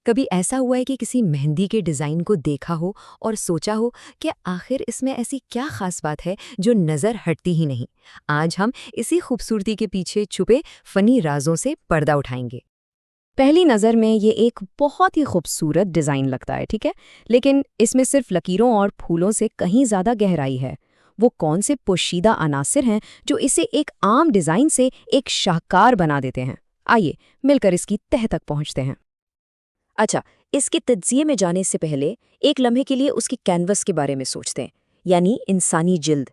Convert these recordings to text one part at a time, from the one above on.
کبھی ایسا ہوا ہے کہ کسی مہندی کے ڈیزائن کو دیکھا ہو اور سوچا ہو کہ آخر اس میں ایسی کیا خاص بات ہے جو نظر ہٹتی ہی نہیں؟ آج ہم اسی خوبصورتی کے پیچھے چھپے فنی رازوں سے پردہ اٹھائیں گے۔ پہلی نظر میں یہ ایک بہت ہی خوبصورت ڈیزائن لگتا ہے، ٹھیک ہے، لیکن اس میں صرف لکیروں اور پھولوں سے کہیں زیادہ گہرائی ہے۔ وہ کون سے پوشیدہ عناصر ہیں جو اسے ایک عام ڈیزائن سے ایک شاہکار بنا دیتے ہیں؟ آئیے مل کر اس کی تہہ تک پہنچتے ہیں۔ اچھا، اس کے تجزیے میں جانے سے پہلے ایک لمحے کے لیے اس کی کینوس کے بارے میں سوچتے ہیں، یعنی انسانی جلد۔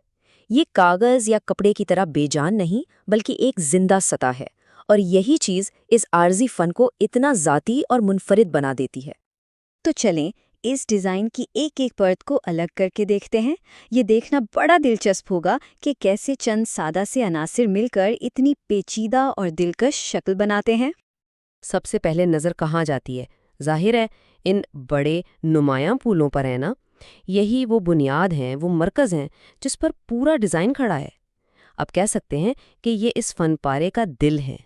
یہ کاغذ یا کپڑے کی طرح بے جان نہیں، بلکہ ایک زندہ سطح ہے، اور یہی چیز اس عارضی فن کو اتنا ذاتی اور منفرد بنا دیتی ہے۔ تو چلیں اس ڈیزائن کی ایک ایک پرت کو الگ کر کے دیکھتے ہیں۔ یہ دیکھنا بڑا دلچسپ ہوگا کہ کیسے چند سادہ سے عناصر مل کر اتنی پیچیدہ اور دلکش شکل بناتے ہیں۔ سب سے پہلے نظر کہاں جاتی ہے؟ ظاہر ہے ان بڑے نمایاں پھولوں پر ہے نا۔ یہی وہ بنیاد ہیں، وہ مرکز ہیں جس پر پورا ڈیزائن کھڑا ہے۔ اب کہہ سکتے ہیں کہ یہ اس فن پارے کا دل ہے۔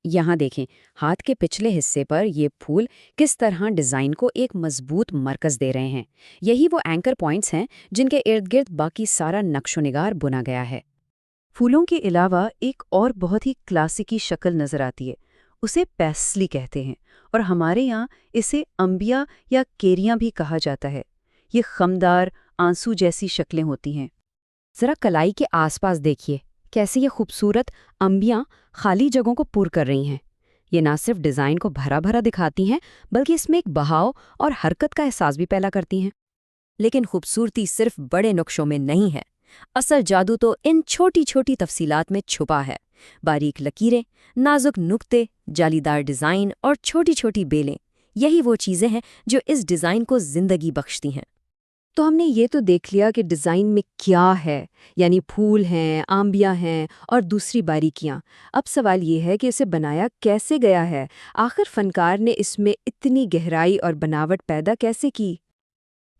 یہاں دیکھیں ہاتھ کے پچھلے حصے پر یہ پھول کس طرح ڈیزائن کو ایک مضبوط مرکز دے رہے ہیں۔ یہی وہ اینکر پوائنٹس ہیں جن کے ارد گرد باقی سارا نقش و نگار بنا گیا ہے۔ پھولوں کے علاوہ ایک اور بہت ہی کلاسیکی شکل نظر آتی ہے، اسے پیسلی کہتے ہیں، اور ہمارے یہاں اسے انبیاء یا کیریاں بھی کہا جاتا ہے۔ یہ خمدار آنسو جیسی شکلیں ہوتی ہیں۔ ذرا کلائی کے آس پاس دیکھیے کیسے یہ خوبصورت انبیاں خالی جگہوں کو پُر کر رہی ہیں۔ یہ نہ صرف ڈیزائن کو بھرا بھرا دکھاتی ہیں بلکہ اس میں ایک بہاؤ اور حرکت کا احساس بھی پیدا کرتی ہیں۔ لیکن خوبصورتی صرف بڑے نقشوں میں نہیں ہے، اصل جادو تو ان چھوٹی چھوٹی تفصیلات میں چھپا ہے۔ باریک لکیریں، نازک نقطے، جالی دار ڈیزائن اور چھوٹی چھوٹی بیلیں، یہی وہ چیزیں ہیں جو اس ڈیزائن کو زندگی بخشتی ہیں۔ تو ہم نے یہ تو دیکھ لیا کہ ڈیزائن میں کیا ہے، یعنی پھول ہیں، آمبیاں ہیں اور دوسری باریکیاں۔ اب سوال یہ ہے کہ اسے بنایا کیسے گیا ہے؟ آخر فنکار نے اس میں اتنی گہرائی اور بناوٹ پیدا کیسے کی؟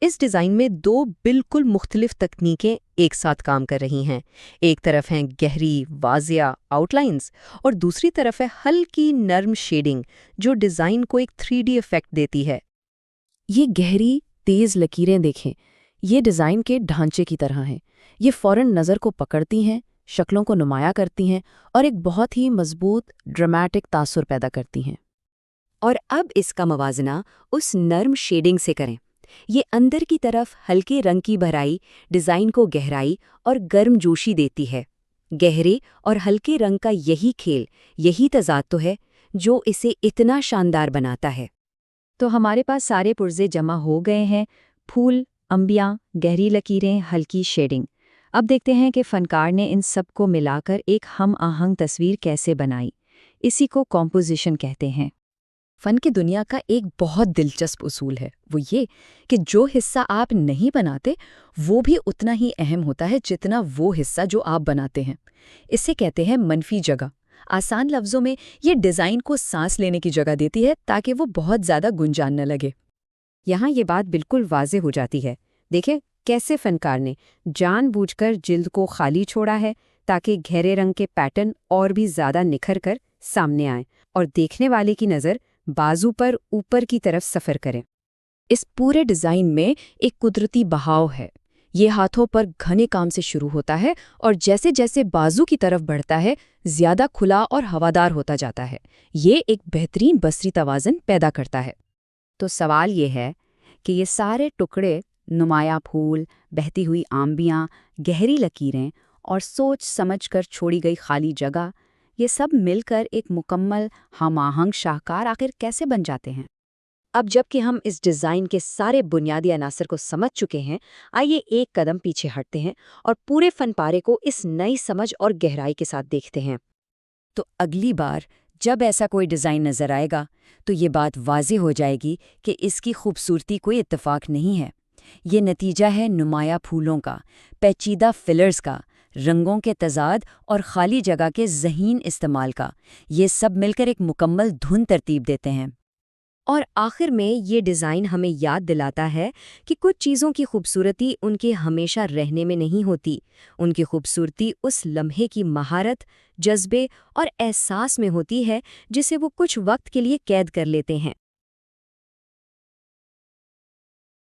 اس ڈیزائن میں دو بالکل مختلف تکنیکیں ایک ساتھ کام کر رہی ہیں۔ ایک طرف ہیں گہری واضح آؤٹ لائنز اور دوسری طرف ہے ہلکی نرم شیڈنگ جو ڈیزائن کو ایک 3D ایفیکٹ دیتی ہے۔ یہ گہری تیز لکیریں دیکھیں، یہ ڈیزائن کے ڈھانچے کی طرح ہیں۔ یہ فوراً نظر کو پکڑتی ہیں، شکلوں کو نمایاں کرتی ہیں اور ایک بہت ہی مضبوط ڈراماٹک تاثر پیدا کرتی ہیں۔ اور اب اس کا موازنہ اس نرم شیڈنگ سے کریں۔ یہ اندر کی طرف ہلکے رنگ کی بھرائی ڈیزائن کو گہرائی اور گرم جوشی دیتی ہے۔ گہرے اور ہلکے رنگ کا یہی کھیل، یہی تضاد تو ہے جو اسے اتنا شاندار بناتا ہے۔ تو ہمارے پاس سارے پرزے جمع ہو گئے ہیں، پھول، انبیاں، گہری لکیریں، ہلکی شیڈنگ۔ اب دیکھتے ہیں کہ فنکار نے ان سب کو ملا کر ایک ہم آہنگ تصویر کیسے بنائی۔ اسی کو کمپوزیشن کہتے ہیں۔ فن کی دنیا کا ایک بہت دلچسپ اصول ہے، وہ یہ کہ جو حصہ آپ نہیں بناتے وہ بھی اتنا ہی اہم ہوتا ہے جتنا وہ حصہ جو آپ بناتے ہیں۔ اسے کہتے ہیں منفی جگہ۔ آسان لفظوں میں یہ ڈیزائن کو سانس لینے کی جگہ دیتی ہے تاکہ وہ بہت زیادہ گنجان نہ لگے۔ یہاں یہ بات بالکل واضح ہو جاتی ہے۔ دیکھیں کیسے فنکار نے جان بوجھ کر جلد کو خالی چھوڑا ہے تاکہ گہرے رنگ کے پیٹرن اور بھی زیادہ نکھر کر سامنے آئیں اور دیکھنے والے کی نظر بازو پر اوپر کی طرف سفر کریں۔ اس پورے ڈیزائن میں ایک قدرتی بہاؤ ہے۔ یہ ہاتھوں پر گھنے کام سے شروع ہوتا ہے اور جیسے جیسے بازو کی طرف بڑھتا ہے زیادہ کھلا اور ہوادار ہوتا جاتا ہے۔ یہ ایک بہترین بصری توازن پیدا کرتا ہے۔ تو سوال یہ ہے کہ یہ سارے ٹکڑے، نمایاں پھول، بہتی ہوئی آمبیاں، گہری لکیریں اور سوچ سمجھ کر چھوڑی گئی خالی جگہ، یہ سب مل کر ایک مکمل ہم آہنگ شاہکار آخر کیسے بن جاتے ہیں؟ اب جب کہ ہم اس ڈیزائن کے سارے بنیادی عناصر کو سمجھ چکے ہیں، آئیے ایک قدم پیچھے ہٹتے ہیں اور پورے فن پارے کو اس نئی سمجھ اور گہرائی کے ساتھ دیکھتے ہیں۔ تو اگلی بار جب ایسا کوئی ڈیزائن نظر آئے گا تو یہ بات واضح ہو جائے گی کہ اس کی خوبصورتی کوئی اتفاق نہیں ہے، یہ نتیجہ ہے نمایاں پھولوں کا، پیچیدہ فلرز کا، رنگوں کے تضاد اور خالی جگہ کے ذہین استعمال کا۔ یہ سب مل کر ایک مکمل دھن ترتیب دیتے ہیں۔ اور آخر میں یہ ڈیزائن ہمیں یاد دلاتا ہے کہ کچھ چیزوں کی خوبصورتی ان کے ہمیشہ رہنے میں نہیں ہوتی، ان کی خوبصورتی اس لمحے کی مہارت، جذبے اور احساس میں ہوتی ہے جسے وہ کچھ وقت کے لیے قید کر لیتے ہیں۔